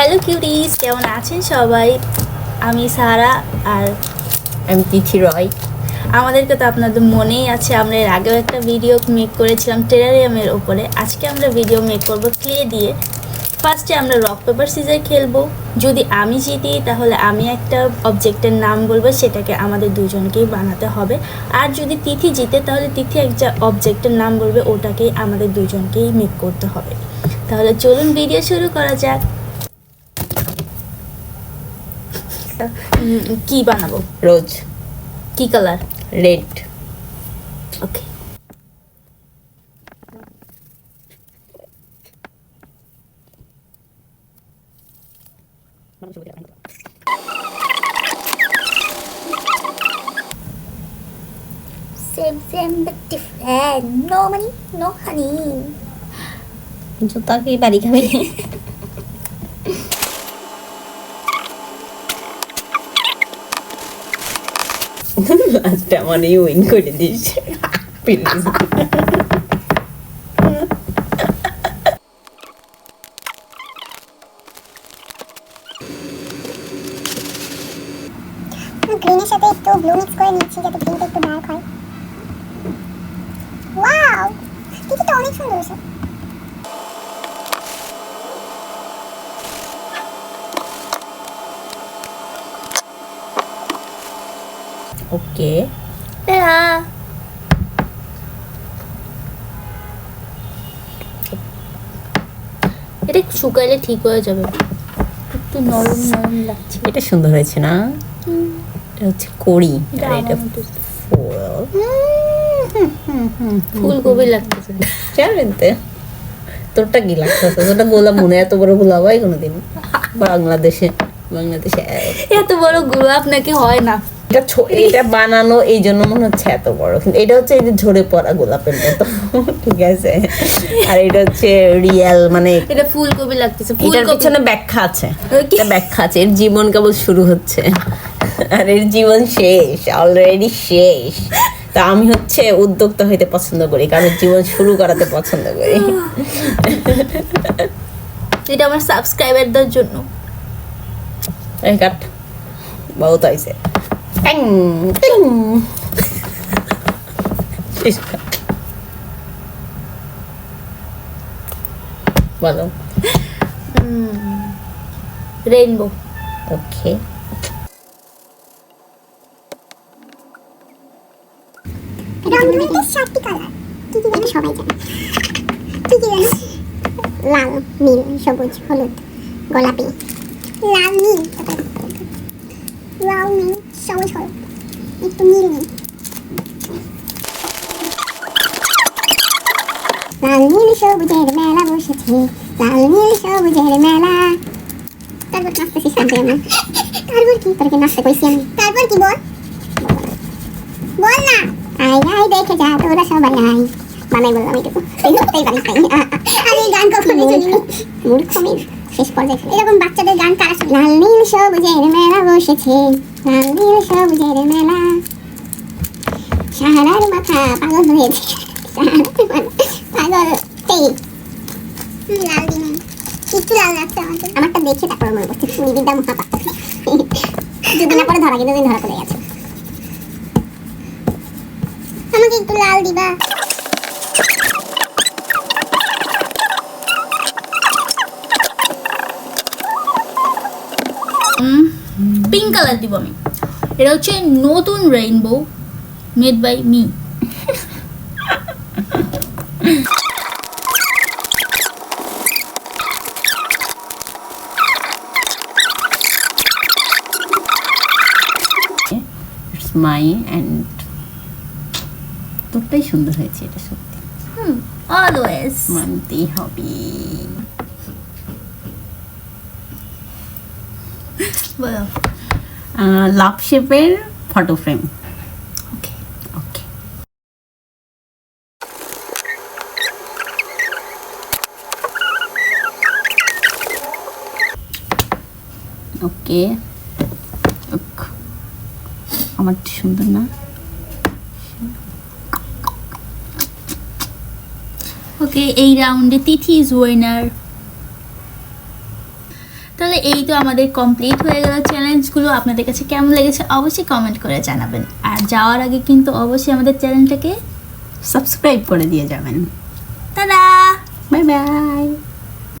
Hello cuties, কেমন আছেন সবাই? আমি সারা আর আমি তিথি রয়। আমাদেরকে তো আপনাদের মনেই আছে, আমরা এর আগেও একটা ভিডিও মেক করেছিলাম টেরারিয়ামের ওপরে। আজকে আমরা ভিডিও মেক করব ক্লে দিয়ে। ফার্স্টে আমরা রক পেপার সিজার খেলবো। যদি আমি জিতি তাহলে আমি একটা অবজেক্টের নাম বলবো, সেটাকে আমাদের দুজনকেই বানাতে হবে। আর যদি তিথি জিতে তাহলে তিথি একটা অবজেক্টের নাম বলবে, ওটাকেই আমাদের দুজনকেই মেক করতে হবে। তাহলে চলুন ভিডিও শুরু করা যাক। কি বানাবো? রোজ। কি colour? Red. Okay. Same but different. No money, no honey. জুতা কি বাড়ি খাবে? লাস্টটা মানে উইন করে দিস প্লিজ। গ্রিনের সাথে একটু ব্লু মিক্স করে নিচ্ছি যাতে গ্রিনটা একটু ডার্ক হয়। ওয়াও, এটা অনেক সুন্দর হয়েছে। ওকে, এটা শুকাইলে ঠিক হয়ে যাবে, একটু নরম নরম লাগছে। এটা সুন্দর হয়েছে না? এটা হচ্ছে কড়ি, আর এটা ফুলকপি লাগতেছে। জানেন তো তোরটা কি লাগতেছে? তোরটা গোলাপ মনে এত বড় গোলাপ হয় কোনোদিন বাংলাদেশে? এত বড় গোলাপ নাকি হয় না। এটা বানানো এই জন্য মনে হচ্ছে এত বড়, কিন্তু এটা হচ্ছে এই যে ঝরে পড়া গোলাপের মতো। ঠিক আছে, আর এটা হচ্ছে রিয়েল, মানে এটা ফুলকপি লাগতেছে। এটার পিছনে ব্যাখ্যা আছে, এটা ব্যাখ্যা আছে। এর জীবন কেবল শুরু হচ্ছে আর এর জীবন শেষ, অলরেডি শেষ। তা আমি হচ্ছে উদ্যোক্তা হইতে পছন্দ করি, কারণ জীবন শুরু করাতে পছন্দ করি। এটা আমার সাবস্ক্রাইবারদের জন্য। এই কাট বহুত হয়েছে। বলো। রেইনবো। ওকে, রংধনুতে 7টি কালার। কি কি জানো সবাই জানে। কি কি জানো? লাল, নীল, সবুজ, হলুদ, গোলাপি। লাল, নীল, লাল, নীল, সবুজ, হলুদ, একটু নীল নীল। লাল নীল সবুজের মেলা বসেছে, লাল নীল সবুজের মেলা। তারপর নাচতেছি শান্তি আমরা। তারপর কি? তোরকে নাচতে কইছি আমি। তারপর কি বল? বল না। আই আই দেখে যা তোরা সবাই আই। বানাই বললাম এইটুকু। এই বাড়ি খাই। আমি গান কখনো শুনিনি। মূর্খ মেয়ে। শেষ পর্যায়ে এরকম বাচ্চাদের গান কারা শোনে? লাল নীল সবুজের মেলা বসেছে, লাল নীল সবুজের মেলা। সাহারার মাথা পাগল হয়েছে, পাগল এই লাল দিনে একটু লাল লাগছে আমারটা দেখে তারপর মনে পড়ছে সুনিবিদ্যা মহাপাত্র। যদি না পরে ধরা, কিন্তু ধরা পড়ে গেছে। আমাকে একটু লাল দিবা। পিঙ্ক কালার দিব আমি। এটা হচ্ছে নতুন rainbow, made by me. It's my and তোরটাই সুন্দর হয়েছে, এটা সত্যি। অলওয়েজ মানতেই হবে। বলো। লাভ শেপের ফটো ফ্রেম। ওকে ওকে, ওকে, আমার সুন্দর না? ওকে, এই রাউন্ডে তিথি ইজ উইনার। তাহলে এই তো আমাদের কমপ্লিট হয়ে গেল চ্যালেঞ্জগুলো। আপনাদের কাছে কেমন লেগেছে অবশ্যই কমেন্ট করে জানাবেন। আর যাওয়ার আগে কিন্তু অবশ্যই আমাদের চ্যানেলটাকে সাবস্ক্রাইব করে দিয়ে যাবেন। টাটা। Bye bye.